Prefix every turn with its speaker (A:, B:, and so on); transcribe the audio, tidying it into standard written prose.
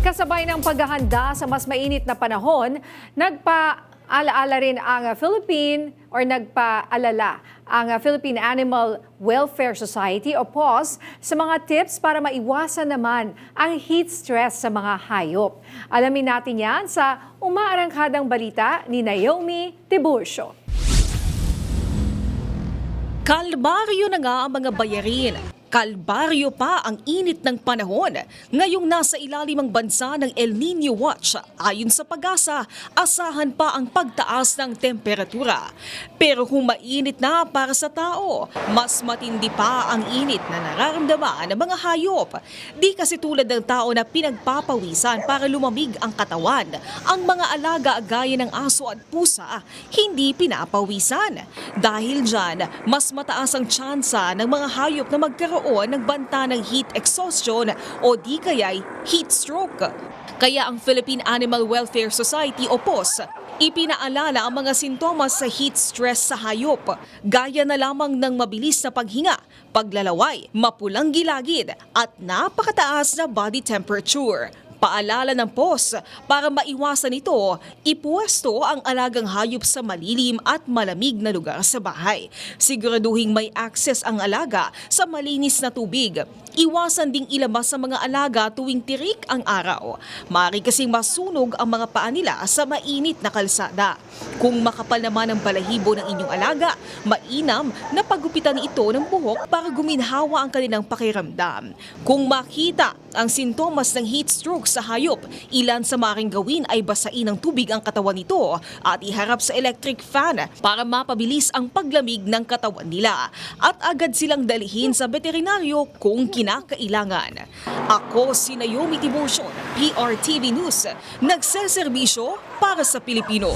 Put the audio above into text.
A: Kasabay ng paghahanda sa mas mainit na panahon, nagpaalala rin ang Philippine Animal Welfare Society o PAWS sa mga tips para maiwasan naman ang heat stress sa mga hayop. Alamin natin yan sa umaarangkadang balita ni Naomi Tiburcio.
B: Kalbaryo na nga ang mga bayarin. Kalbaryo pa ang init ng panahon. Ngayong nasa ilalim ang bansa ng El Nino Watch, ayon sa Pag-asa, asahan pa ang pagtaas ng temperatura. Pero kung mainit na para sa tao, mas matindi pa ang init na nararamdaman ng mga hayop. Di kasi tulad ng tao na pinagpapawisan para lumamig ang katawan. Ang mga alaga gaya ng aso at pusa, hindi pinapawisan. Dahil dyan, mas mataas ang tsansa ng mga hayop na magkaroon ng banta ng heat exhaustion o di kaya'y heat stroke. Kaya ang Philippine Animal Welfare Society o PAWS, ipinaalala ang mga sintomas sa heat stress sa hayop, gaya na lamang ng mabilis na paghinga, paglalaway, mapulang gilagid at napakataas na body temperature. Paalala ng PAWS, para maiwasan ito, ipuwesto ang alagang hayop sa malilim at malamig na lugar sa bahay. Siguraduhing may access ang alaga sa malinis na tubig. Iwasan ding ilabas sa mga alaga tuwing tirik ang araw. Maaari kasing masunog ang mga paa nila sa mainit na kalsada. Kung makapal naman ang balahibo ng inyong alaga, mainam na pagupitan ito ng buhok para guminhawa ang kanilang pakiramdam. Kung makita ang sintomas ng heat stroke sa hayop, ilan sa maaaring gawin ay basain ng tubig ang katawan nito at iharap sa electric fan para mapabilis ang paglamig ng katawan nila at agad silang dalhin sa veterinaryo kung kinakailangan. Ako si Naomi Tiburcio, PRTV News, nagseserbisyo para sa Pilipino.